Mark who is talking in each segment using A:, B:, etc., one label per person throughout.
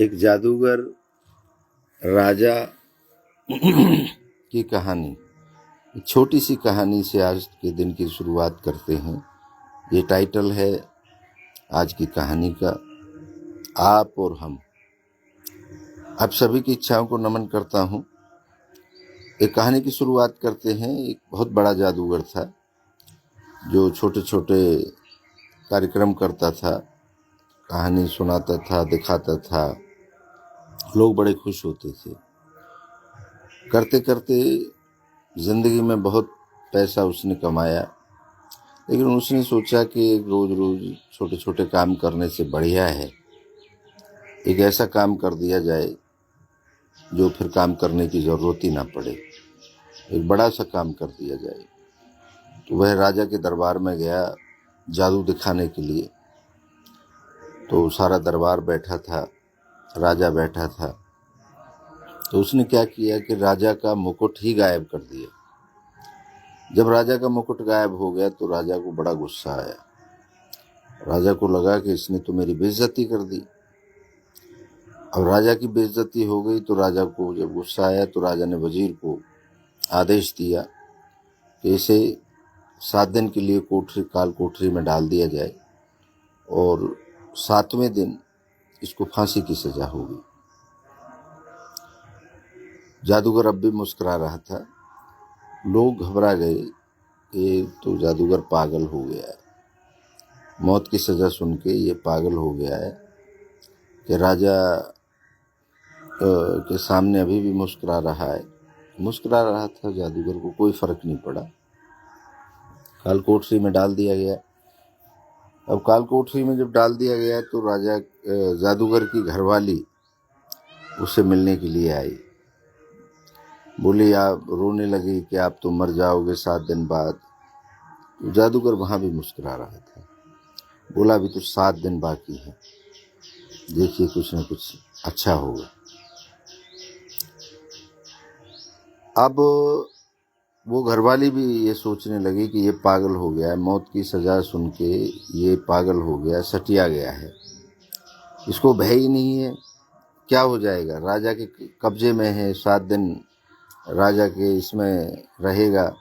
A: एक जादूगर राजा की कहानी, छोटी सी कहानी से आज के दिन की शुरुआत करते हैं। ये टाइटल है आज की कहानी का, आप और हम। आप सभी की इच्छाओं को नमन करता हूँ। एक कहानी की शुरुआत करते हैं। एक बहुत बड़ा जादूगर था जो छोटे छोटे कार्यक्रम करता था, कहानी सुनाता था, दिखाता था, लोग बड़े खुश होते थे। करते करते जिंदगी में बहुत पैसा उसने कमाया, लेकिन उसने सोचा कि रोज रोज छोटे छोटे काम करने से बढ़िया है एक ऐसा काम कर दिया जाए जो फिर काम करने की जरूरत ही ना पड़े, एक बड़ा सा काम कर दिया जाए। तो वह राजा के दरबार में गया जादू दिखाने के लिए। तो सारा दरबार बैठा था, राजा बैठा था। तो उसने क्या किया कि राजा का मुकुट ही गायब कर दिया। जब राजा का मुकुट गायब हो गया तो राजा को बड़ा गुस्सा आया। राजा को लगा कि इसने तो मेरी बेइज्जती कर दी। अब राजा की बेइज्जती हो गई तो राजा को जब गुस्सा आया तो राजा ने वजीर को आदेश दिया कि इसे 7 दिन के लिए काल कोठरी में डाल दिया जाए और 7वें दिन इसको फांसी की सजा होगी। जादूगर अब भी मुस्कुरा रहा था। लोग घबरा गए कि तो जादूगर पागल हो गया है, मौत की सजा सुन के ये पागल हो गया है कि राजा के सामने अभी भी मुस्कुरा रहा है। मुस्कुरा रहा था जादूगर को, कोई फर्क नहीं पड़ा। काल कोठरी में डाल दिया गया। अब काल कोठरी में जब डाल दिया गया तो राजा जादूगर की घरवाली उससे मिलने के लिए आई। बोली, आप रोने लगी कि आप तो मर जाओगे 7 दिन बाद। तो जादूगर वहां भी मुस्कुरा रहा था। बोला, अभी तो 7 दिन बाकी है, देखिए कुछ न कुछ अच्छा होगा। अब वो घरवाली भी ये सोचने लगी कि ये पागल हो गया है, मौत की सजा सुन के ये पागल हो गया, सटिया गया है, इसको भय ही नहीं है, क्या हो जाएगा, राजा के कब्जे में है, 7 दिन राजा के इसमें रहेगा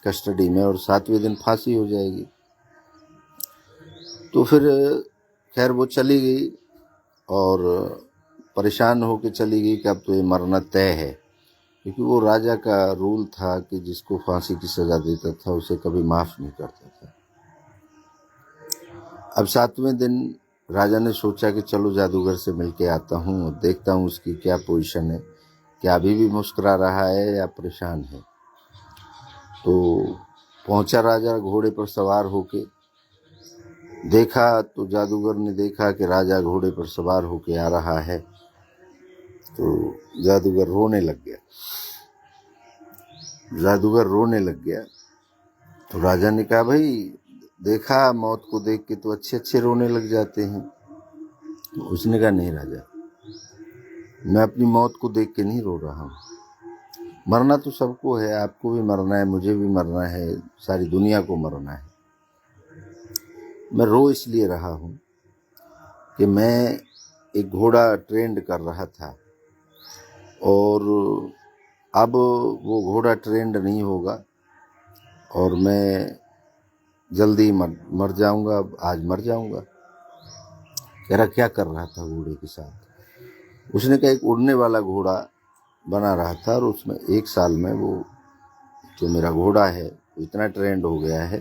A: कस्टडी में और 7वें दिन फांसी हो जाएगी। तो फिर खैर वो चली गई और परेशान होकर चली गई कि अब तो ये मरना तय है, क्योंकि वो राजा का रूल था कि जिसको फांसी की सजा देता था उसे कभी माफ नहीं करता था। अब 7वें दिन राजा ने सोचा कि चलो जादूगर से मिलके आता हूँ और देखता हूँ उसकी क्या पोजीशन है, क्या अभी भी मुस्कुरा रहा है या परेशान है। तो पहुंचा राजा घोड़े पर सवार होके। देखा तो जादूगर ने देखा कि राजा घोड़े पर सवार होके आ रहा है। तो जादूगर रोने लग गया। तो राजा ने कहा, भाई देखा, मौत को देख के तो अच्छे अच्छे रोने लग जाते हैं। तो उसने कहा, नहीं राजा, मैं अपनी मौत को देख के नहीं रो रहा हूँ। मरना तो सबको है, आपको भी मरना है, मुझे भी मरना है, सारी दुनिया को मरना है। मैं रो इसलिए रहा हूँ कि मैं एक घोड़ा ट्रेंड कर रहा था और अब वो घोड़ा ट्रेंड नहीं होगा और मैं जल्दी मर जाऊंगा। आज मर जाऊंगा। कह रहा, क्या कर रहा था घोड़े के साथ? उसने कहा, एक उड़ने वाला घोड़ा बना रहा था और उसमें 1 साल में वो जो मेरा घोड़ा है वो इतना ट्रेंड हो गया है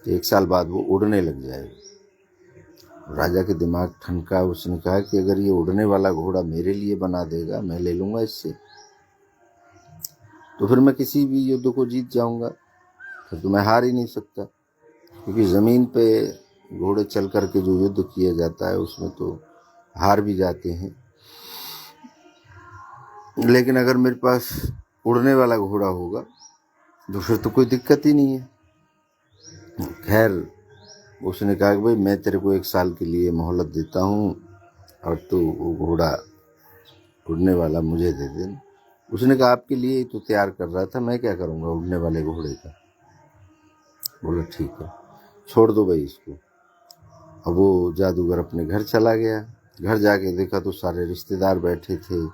A: कि 1 साल बाद वो उड़ने लग जाएगा। राजा के दिमाग ठनका। उसने कहा कि अगर ये उड़ने वाला घोड़ा मेरे लिए बना देगा, मैं ले लूंगा इससे, तो फिर मैं किसी भी युद्ध को जीत जाऊंगा, फिर तो मैं हार ही नहीं सकता, क्योंकि जमीन पे घोड़े चल करके जो युद्ध किया जाता है उसमें तो हार भी जाते हैं, लेकिन अगर मेरे पास उड़ने वाला घोड़ा होगा तो फिर तो कोई दिक्कत ही नहीं है। खैर उसने कहा कि भाई मैं तेरे को 1 साल के लिए मोहलत देता हूँ और तू वो घोड़ा उड़ने वाला मुझे दे दे। उसने कहा, आपके लिए तो तैयार कर रहा था, मैं क्या करूँगा उड़ने वाले घोड़े का। बोला, ठीक है, छोड़ दो भाई इसको। अब वो जादूगर अपने घर चला गया। घर जाके देखा तो सारे रिश्तेदार बैठे थे,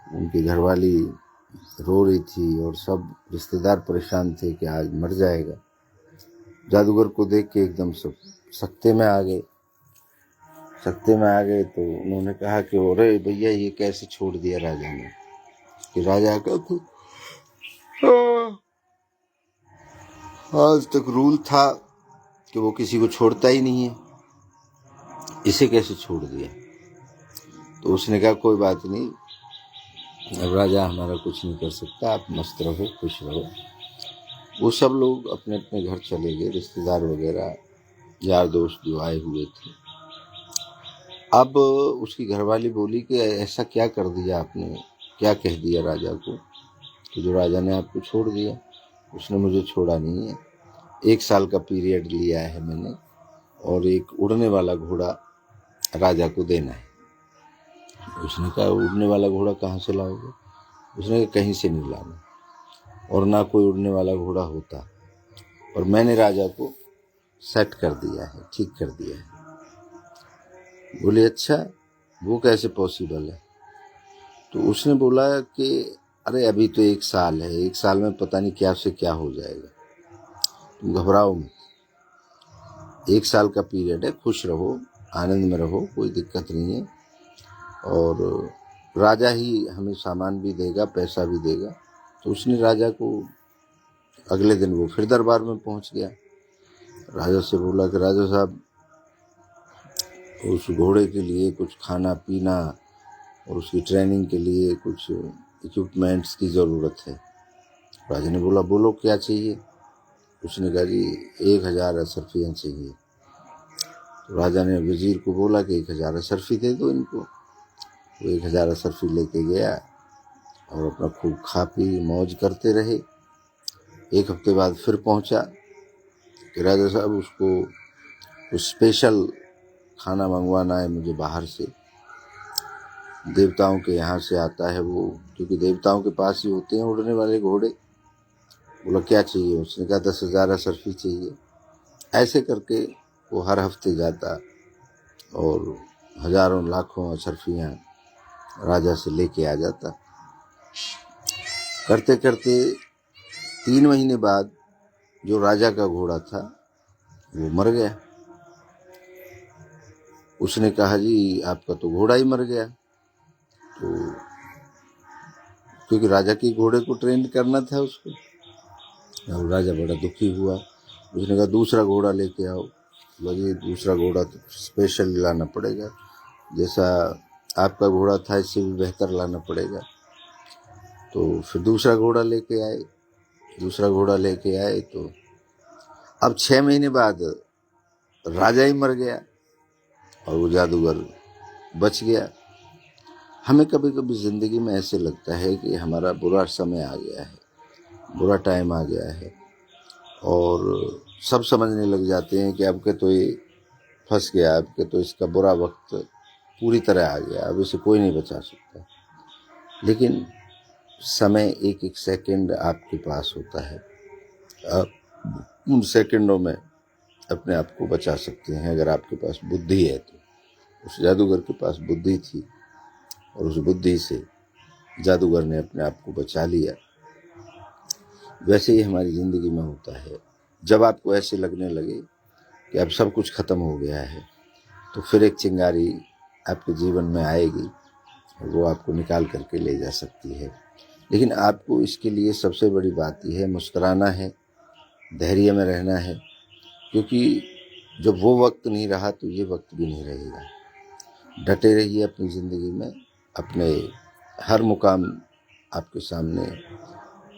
A: उनकी घरवाली रो रही थी और सब रिश्तेदार परेशान थे कि आज मर जाएगा। जादूगर को देख के एकदम सब सकते में आ गए। तो उन्होंने कहा कि अरे भैया ये कैसे छोड़ दिया राजा ने, कि राजा का तो आज तक रूल था कि वो किसी को छोड़ता ही नहीं है, इसे कैसे छोड़ दिया। तो उसने कहा कोई बात नहीं, अब राजा हमारा कुछ नहीं कर सकता, आप मस्त रहो, खुश रहो। वो सब लोग अपने अपने घर चले गए, रिश्तेदार वगैरह, यार दोस्त जो आए हुए थे। अब उसकी घरवाली बोली कि ऐसा क्या कर दिया आपने, क्या कह दिया राजा को कि जो राजा ने आपको छोड़ दिया। उसने मुझे छोड़ा नहीं है, 1 साल का पीरियड लिया है मैंने और एक उड़ने वाला घोड़ा राजा को देना है। उसने कहा उड़ने वाला घोड़ा कहाँ से लाओगे? उसने कहा कहीं से नहीं लाना, और ना कोई उड़ने वाला घोड़ा होता, और मैंने राजा को सेट कर दिया है, ठीक कर दिया है। बोले अच्छा, वो कैसे पॉसिबल है? तो उसने बोला कि अरे अभी तो 1 साल है, 1 साल में पता नहीं क्या से क्या हो जाएगा, तुम घबराओ मत, 1 साल का पीरियड है, खुश रहो, आनंद में रहो, कोई दिक्कत नहीं है, और राजा ही हमें सामान भी देगा, पैसा भी देगा। तो उसने राजा को अगले दिन वो फिर दरबार में पहुंच गया। राजा से बोला कि राजा साहब, उस घोड़े के लिए कुछ खाना पीना और उसकी ट्रेनिंग के लिए कुछ इक्विपमेंट्स की ज़रूरत है। राजा ने बोला बोलो क्या चाहिए? उसने कहा जी 1000 अशरफियाँ चाहिए। तो राजा ने वजीर को बोला कि 1000 अशरफी दे दो इनको। वो 1000 अशरफी लेके गया और अपना खूब खा पी मौज करते रहे। 1 हफ्ते बाद फिर पहुंचा कि राजा साहब उसको कुछ स्पेशल खाना मंगवाना है मुझे बाहर से, देवताओं के यहाँ से आता है वो, क्योंकि देवताओं के पास ही होते हैं उड़ने वाले घोड़े। बोला क्या चाहिए? उसने कहा 10,000 अशरफी चाहिए। ऐसे करके वो हर हफ्ते जाता और हजारों लाखों अशरफियाँ राजा से लेके आ जाता। करते करते 3 महीने बाद जो राजा का घोड़ा था वो मर गया। उसने कहा जी आपका तो घोड़ा ही मर गया। तो क्योंकि राजा के घोड़े को ट्रेन करना था उसको, और राजा बड़ा दुखी हुआ। उसने कहा दूसरा घोड़ा लेके आओ। लगे दूसरा घोड़ा तो स्पेशल लाना पड़ेगा, जैसा आपका घोड़ा था इससे भी बेहतर लाना पड़ेगा। तो फिर दूसरा घोड़ा लेके आए तो अब 6 महीने बाद राजा ही मर गया और वो जादूगर बच गया। हमें कभी कभी ज़िंदगी में ऐसे लगता है कि हमारा बुरा समय आ गया है, बुरा टाइम आ गया है, और सब समझने लग जाते हैं कि अब के तो ये फंस गया, अब के तो इसका बुरा वक्त पूरी तरह आ गया, अब इसे कोई नहीं बचा सकता। लेकिन समय एक एक सेकंड आपके पास होता है, आप उन सेकंडों में अपने आप को बचा सकते हैं अगर आपके पास बुद्धि है तो। उस जादूगर के पास बुद्धि थी और उस बुद्धि से जादूगर ने अपने आप को बचा लिया। वैसे ही हमारी ज़िंदगी में होता है, जब आपको ऐसे लगने लगे कि अब सब कुछ ख़त्म हो गया है, तो फिर एक चिंगारी आपके जीवन में आएगी और वो आपको निकाल करके ले जा सकती है। लेकिन आपको इसके लिए सबसे बड़ी बात यह है, मुस्कुराना है, धैर्य में रहना है, क्योंकि जब वो वक्त नहीं रहा तो ये वक्त भी नहीं रहेगा। डटे रहिए अपनी ज़िंदगी में, अपने हर मुकाम आपके सामने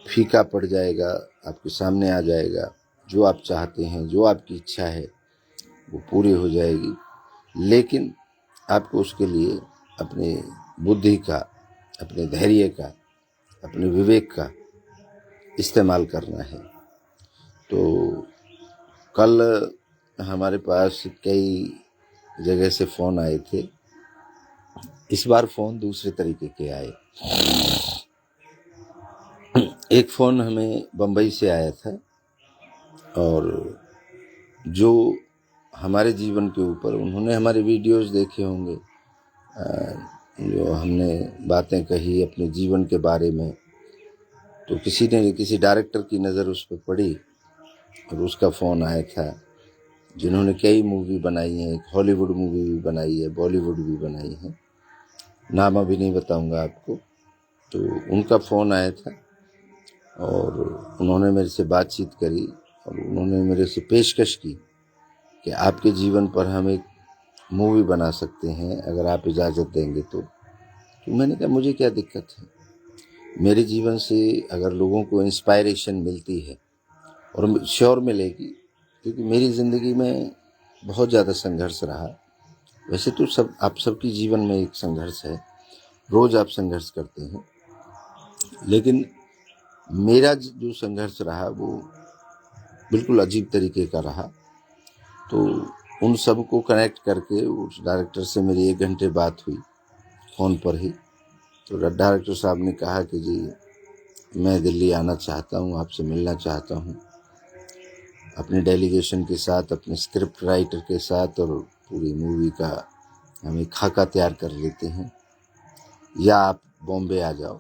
A: फीका पड़ जाएगा, आपके सामने आ जाएगा। जो आप चाहते हैं, जो आपकी इच्छा है वो पूरी हो जाएगी। लेकिन आपको उसके लिए अपने बुद्धि का, अपने धैर्य का, अपने विवेक का इस्तेमाल करना है। तो कल हमारे पास कई जगह से फ़ोन आए थे। इस बार फ़ोन दूसरे तरीके के आए। एक फ़ोन हमें बम्बई से आया था और जो हमारे जीवन के ऊपर, उन्होंने हमारे वीडियोस देखे होंगे जो हमने बातें कही अपने जीवन के बारे में, तो किसी डायरेक्टर की नज़र उस पर पड़ी और उसका फ़ोन आया था, जिन्होंने कई मूवी बनाई हैं, एक हॉलीवुड मूवी भी बनाई है, बॉलीवुड भी बनाई है, नाम अभी नहीं बताऊंगा आपको। तो उनका फ़ोन आया था और उन्होंने मेरे से बातचीत करी और उन्होंने मेरे से पेशकश की कि आपके जीवन पर हम एक मूवी बना सकते हैं अगर आप इजाज़त देंगे तो मैंने कहा मुझे क्या दिक्कत है, मेरे जीवन से अगर लोगों को इंस्पायरेशन मिलती है और श्योर मिलेगी, क्योंकि मेरी ज़िंदगी में बहुत ज़्यादा संघर्ष रहा। वैसे तो आप सबकी जीवन में एक संघर्ष है, रोज़ आप संघर्ष करते हैं, लेकिन मेरा जो संघर्ष रहा वो बिल्कुल अजीब तरीके का रहा। तो उन सब को कनेक्ट करके उस डायरेक्टर से मेरी 1 घंटे बात हुई फ़ोन पर ही। तो डायरेक्टर साहब ने कहा कि जी मैं दिल्ली आना चाहता हूँ, आपसे मिलना चाहता हूँ, अपने डेलीगेशन के साथ, अपने स्क्रिप्ट राइटर के साथ, और पूरी मूवी का हम एक खाका तैयार कर लेते हैं, या आप बॉम्बे आ जाओ।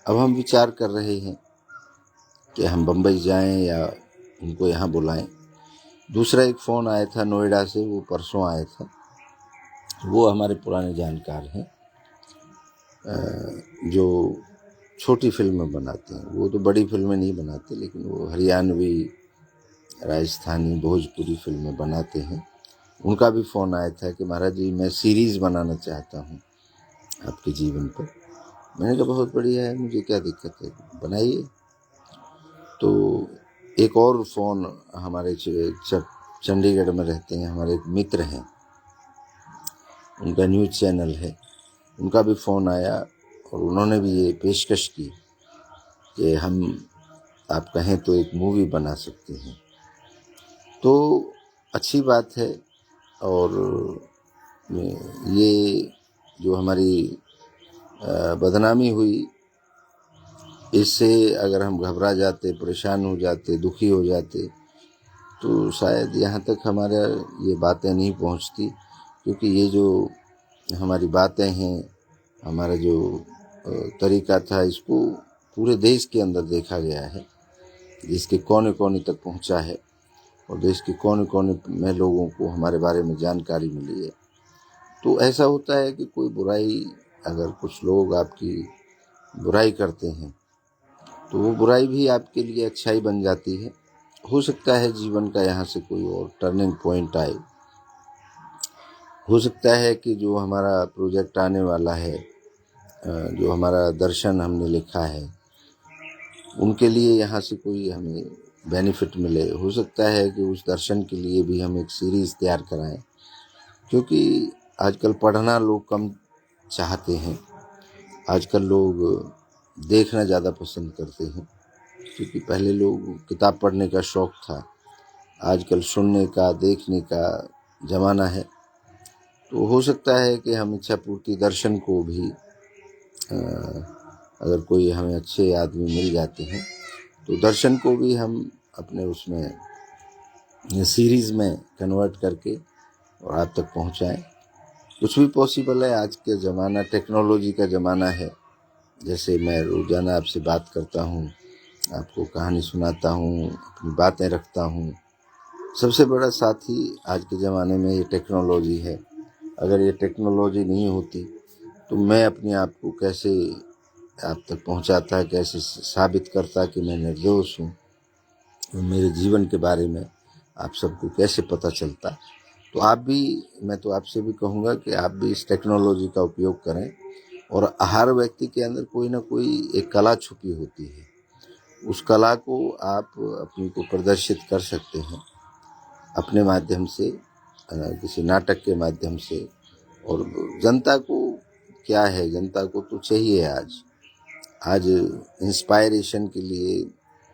A: अब हम विचार कर रहे हैं कि हम बम्बई जाएं या उनको यहाँ बुलाएं। दूसरा एक फ़ोन आया था नोएडा से, वो परसों आया था, वो हमारे पुराने जानकार हैं जो छोटी फिल्में बनाते हैं। वो तो बड़ी फिल्में नहीं बनाते, लेकिन वो हरियाणवी, राजस्थानी, भोजपुरी फिल्में बनाते हैं। उनका भी फ़ोन आया था कि महाराज जी मैं सीरीज़ बनाना चाहता हूँ आपके जीवन पर। मैंने कहा बहुत बढ़िया है, मुझे क्या दिक्कत है, बनाइए। तो एक और फ़ोन हमारे चंडीगढ़ में रहते हैं, हमारे एक मित्र हैं, उनका न्यूज़ चैनल है, उनका भी फ़ोन आया और उन्होंने भी ये पेशकश की कि हम आप कहें तो एक मूवी बना सकते हैं। तो अच्छी बात है। और ये जो हमारी बदनामी हुई, इससे अगर हम घबरा जाते, परेशान हो जाते, दुखी हो जाते, तो शायद यहाँ तक हमारा ये बातें नहीं पहुँचती। क्योंकि ये जो हमारी बातें हैं, हमारा जो तरीका था, इसको पूरे देश के अंदर देखा गया है, इसके कोने कोने तक पहुँचा है और देश के कोने कोने में लोगों को हमारे बारे में जानकारी मिली है। तो ऐसा होता है कि कोई बुराई, अगर कुछ लोग आपकी बुराई करते हैं तो वो बुराई भी आपके लिए अच्छाई बन जाती है। हो सकता है जीवन का यहाँ से कोई और टर्निंग पॉइंट आए, हो सकता है कि जो हमारा प्रोजेक्ट आने वाला है, जो हमारा दर्शन हमने लिखा है, उनके लिए यहाँ से कोई हमें बेनिफिट मिले। हो सकता है कि उस दर्शन के लिए भी हम एक सीरीज़ तैयार कराएं, क्योंकि आजकल पढ़ना लोग कम चाहते हैं। आजकल लोग देखना ज़्यादा पसंद करते हैं, क्योंकि पहले लोग किताब पढ़ने का शौक़ था, आजकल सुनने का, देखने का ज़माना है। तो हो सकता है कि हम इच्छा पूर्ति दर्शन को भी अगर कोई हमें अच्छे आदमी मिल जाते हैं तो दर्शन को भी हम अपने उसमें सीरीज़ में कन्वर्ट करके और आप तक पहुंचाएं। कुछ भी पॉसिबल है। आज के ज़माना टेक्नोलॉजी का ज़माना है। जैसे मैं रोज़ाना आपसे बात करता हूँ, आपको कहानी सुनाता हूँ, अपनी बातें रखता हूँ, सबसे बड़ा साथी आज के ज़माने में ये टेक्नोलॉजी है। अगर ये टेक्नोलॉजी नहीं होती तो मैं अपने आप को कैसे आप तक पहुंचाता, कैसे साबित करता कि मैं निर्दोष हूँ, मेरे जीवन के बारे में आप सबको कैसे पता चलता। तो आप भी, मैं तो आपसे भी कहूँगा कि आप भी इस टेक्नोलॉजी का उपयोग करें। और हर व्यक्ति के अंदर कोई ना कोई एक कला छुपी होती है, उस कला को आप अपनी को प्रदर्शित कर सकते हैं अपने माध्यम से, किसी नाटक के माध्यम से। और जनता को क्या है, जनता को तो चाहिए आज इंस्पायरेशन के लिए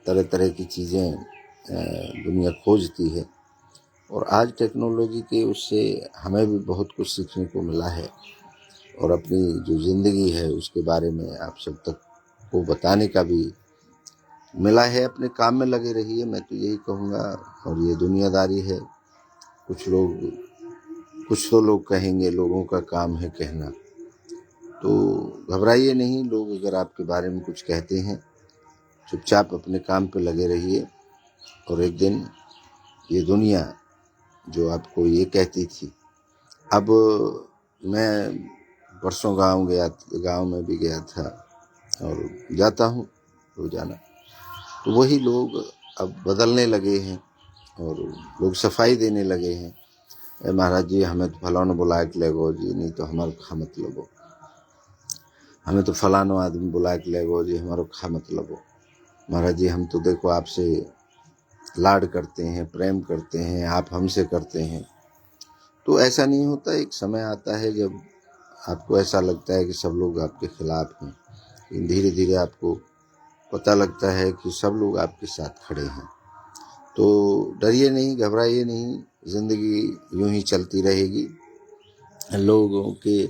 A: तरह तरह की चीज़ें दुनिया खोजती है। और आज टेक्नोलॉजी के उससे हमें भी बहुत कुछ सीखने को मिला है और अपनी जो ज़िंदगी है उसके बारे में आप सब तक को बताने का भी मिला है। अपने काम में लगे रहिए, मैं तो यही कहूँगा। और ये दुनियादारी है, कुछ लोग कुछ तो लोग कहेंगे, लोगों का काम है कहना। तो घबराइए नहीं, लोग अगर आपके बारे में कुछ कहते हैं, चुपचाप अपने काम पे लगे रहिए। और एक दिन ये दुनिया जो आपको ये कहती थी, अब मैं परसों गांव में भी गया था और जाता हूँ रोजाना, तो वही लोग अब बदलने लगे हैं और लोग सफाई देने लगे हैं। महाराज जी हमें तो फलानो बुला के ले गो जी, नहीं तो हमारो खा मत लगो। हमें तो फलानो आदमी बुला के ले गो जी, हमारो खा मत लगो। महाराज जी हम तो देखो आपसे लाड करते हैं, प्रेम करते हैं, आप हमसे करते हैं। तो ऐसा नहीं होता, एक समय आता है जब आपको ऐसा लगता है कि सब लोग आपके खिलाफ हैं, लेकिन धीरे धीरे आपको पता लगता है कि सब लोग आपके साथ खड़े हैं। तो डरिए नहीं, घबराइए नहीं, जिंदगी यूं ही चलती रहेगी। लोगों के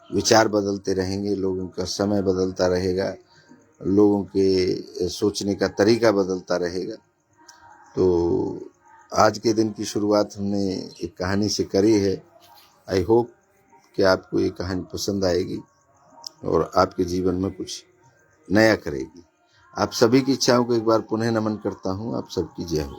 A: विचार बदलते रहेंगे, लोगों का समय बदलता रहेगा, लोगों के सोचने का तरीका बदलता रहेगा। तो आज के दिन की शुरुआत हमने एक कहानी से करी है। आई होप कि आपको ये कहानी पसंद आएगी और आपके जीवन में कुछ नया करेगी। आप सभी की इच्छाओं को एक बार पुनः नमन करता हूँ। आप सबकी जय हो।